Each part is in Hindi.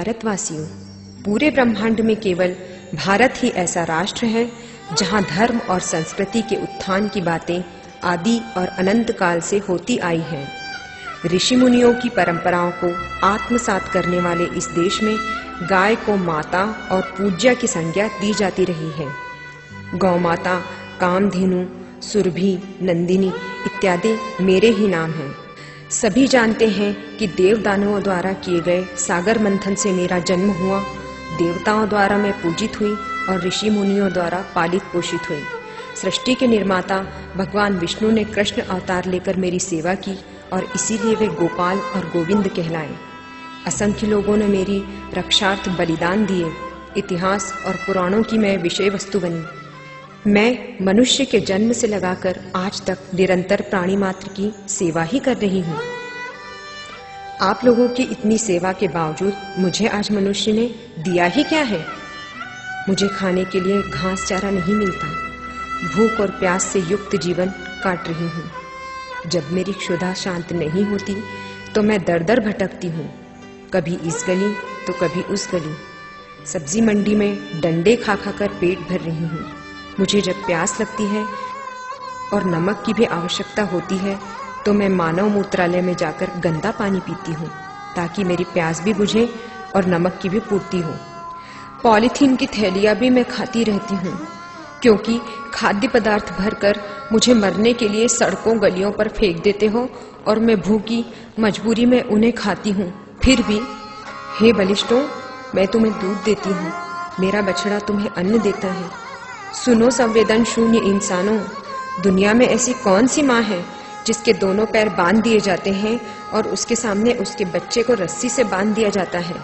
भारतवासियों, पूरे ब्रह्मांड में केवल भारत ही ऐसा राष्ट्र है जहां धर्म और संस्कृति के उत्थान की बातें आदि और अनंत काल से होती आई हैं। ऋषि मुनियों की परंपराओं को आत्मसात करने वाले इस देश में गाय को माता और पूज्या की संज्ञा दी जाती रही है। गौ माता, कामधेनु, सुरभि, नंदिनी इत्यादि मेरे ही नाम हैं। सभी जानते हैं कि देव दानवों द्वारा किए गए सागर मंथन से मेरा जन्म हुआ, देवताओं द्वारा मैं पूजित हुई और ऋषि मुनियों द्वारा पालित पोषित हुई। सृष्टि के निर्माता भगवान विष्णु ने कृष्ण अवतार लेकर मेरी सेवा की और इसीलिए वे गोपाल और गोविंद कहलाए। असंख्य लोगों ने मेरी रक्षार्थ बलिदान दिए। इतिहास और पुराणों की मैं विषय वस्तु बनी। मैं मनुष्य के जन्म से लगाकर आज तक निरंतर प्राणी मात्र की सेवा ही कर रही हूँ। आप लोगों की इतनी सेवा के बावजूद मुझे आज मनुष्य ने दिया ही क्या है? मुझे खाने के लिए घास चारा नहीं मिलता। भूख और प्यास से युक्त जीवन काट रही हूँ। जब मेरी क्षुधा शांत नहीं होती तो मैं दर दर भटकती हूँ, कभी इस गली तो कभी उस गली। सब्जी मंडी में डंडे खा खा कर पेट भर रही हूँ। मुझे जब प्यास लगती है और नमक की भी आवश्यकता होती है तो मैं मानव मूत्रालय में जाकर गंदा पानी पीती हूँ ताकि मेरी प्यास भी बुझे और नमक की भी पूर्ति हो। पॉलीथीन की थैलियाँ भी मैं खाती रहती हूँ क्योंकि खाद्य पदार्थ भरकर मुझे मरने के लिए सड़कों गलियों पर फेंक देते हो और मैं भूखी मजबूरी में उन्हें खाती हूँ। फिर भी हे बलिष्ठों, मैं तुम्हें दूध देती हूँ, मेरा बछड़ा तुम्हें अन्न देता है। सुनो संवेदन शून्य इंसानों, दुनिया में ऐसी कौन सी माँ है जिसके दोनों पैर बांध दिए जाते हैं और उसके सामने उसके बच्चे को रस्सी से बांध दिया जाता है।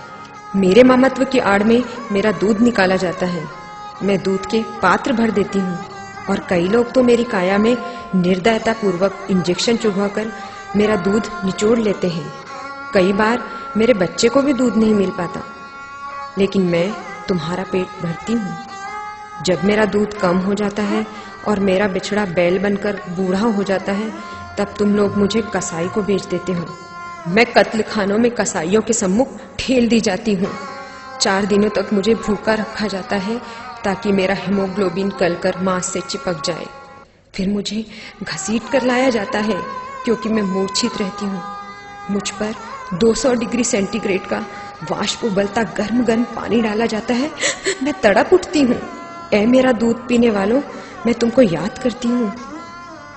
मेरे ममत्व की आड़ में मेरा दूध निकाला जाता है। मैं दूध के पात्र भर देती हूँ और कई लोग तो मेरी काया में निर्दयता पूर्वक इंजेक्शन चुभवाकर मेरा दूध निचोड़ लेते हैं। कई बार मेरे बच्चे को भी दूध नहीं मिल पाता, लेकिन मैं तुम्हारा पेट भरती हूँ। जब मेरा दूध कम हो जाता है और मेरा बिछड़ा बैल बनकर बूढ़ा हो जाता है तब तुम लोग मुझे कसाई को बेच देते हो। मैं कत्ल खानों में कसाईयों के सम्मुख ठेल दी जाती हूँ। 4 दिनों तक मुझे भूखा रखा जाता है ताकि मेरा हीमोग्लोबिन गलकर मांस से चिपक जाए। फिर मुझे घसीट कर लाया जाता है क्योंकि मैं मूर्छित रहती हूँ। मुझ पर 200 डिग्री सेंटीग्रेड का वाष्प उबलता गर्म गर्म पानी डाला जाता है। मैं तड़प उठती हूँ। ऐ मेरा दूध पीने वालों, मैं तुमको याद करती हूँ।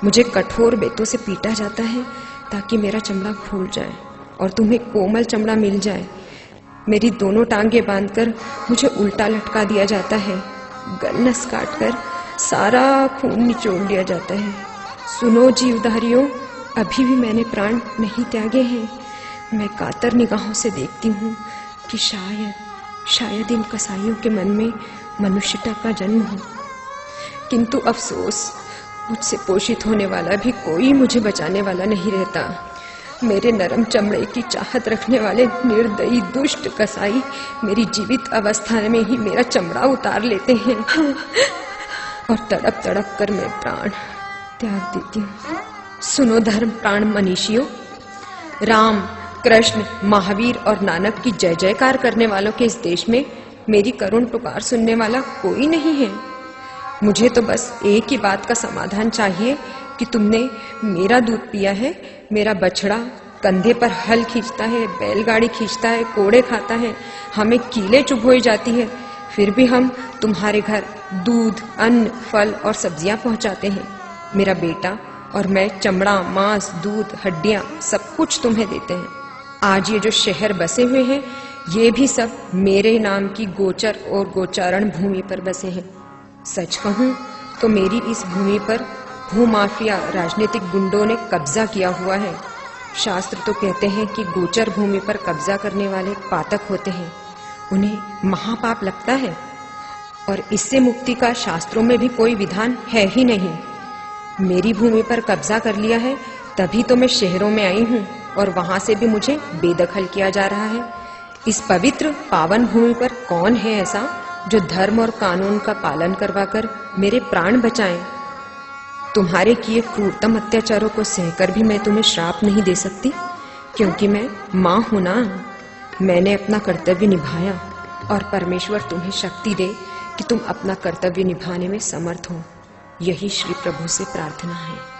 मुझे कठोर बेतों से पीटा जाता है ताकि मेरा चमड़ा फूल जाए और तुम्हें कोमल चमड़ा मिल जाए। मेरी दोनों टांगे बांधकर मुझे उल्टा लटका दिया जाता है। गलनस काटकर सारा खून निचोड़ लिया जाता है। सुनो जीवधारियों, अभी भी मैंने प्राण नहीं त्यागे हैं। मैं कातर निगाहों से देखती हूँ कि शायद इन कसाईयों के मन में मनुष्यता का जन्म हो। किंतु अफसोस, मुझसे पोषित होने वाला भी कोई मुझे बचाने वाला नहीं रहता। मेरे नरम चमड़े की चाहत रखने वाले निर्दयी दुष्ट कसाई मेरी जीवित अवस्था में ही मेरा चमड़ा उतार लेते हैं और तड़प तड़प कर मैं प्राण त्याग देती हूँ। सुनो धर्म प्राण मनीषियों, राम, कृष्ण, महावीर और नानक की जय जयकार करने वालों के इस देश में मेरी करुण पुकार सुनने वाला कोई नहीं है। मुझे तो बस एक ही बात का समाधान चाहिए कि तुमने मेरा दूध पिया है। मेरा बछड़ा कंधे पर हल खींचता है, बैलगाड़ी खींचता है, कोड़े खाता है, हमें कीले चुभोई जाती है, फिर भी हम तुम्हारे घर दूध, अन्न, फल और सब्जियां पहुंचाते हैं। मेरा बेटा और मैं चमड़ा, मांस, दूध, हड्डियां सब कुछ तुम्हें देते हैं। आज ये जो शहर बसे हुए हैं ये भी सब मेरे नाम की गोचर और गोचारण भूमि पर बसे हैं। सच कहूं तो मेरी इस भूमि पर भूमाफिया राजनीतिक गुंडों ने कब्जा किया हुआ है। शास्त्र तो कहते हैं कि गोचर भूमि पर कब्जा करने वाले पातक होते हैं, उन्हें महापाप लगता है और इससे मुक्ति का शास्त्रों में भी कोई विधान है ही नहीं। मेरी भूमि पर कब्जा कर लिया है तभी तो मैं शहरों में आई हूँ और वहां से भी मुझे बेदखल किया जा रहा है। इस पवित्र पावन भूमि पर कौन है ऐसा जो धर्म और कानून का पालन करवाकर मेरे प्राण बचाएं? तुम्हारे किए क्रूरतम अत्याचारों को सहकर भी मैं तुम्हें श्राप नहीं दे सकती क्योंकि मैं माँ हूं ना। मैंने अपना कर्तव्य निभाया और परमेश्वर तुम्हें शक्ति दे कि तुम अपना कर्तव्य निभाने में समर्थ हो। यही श्री प्रभु से प्रार्थना है।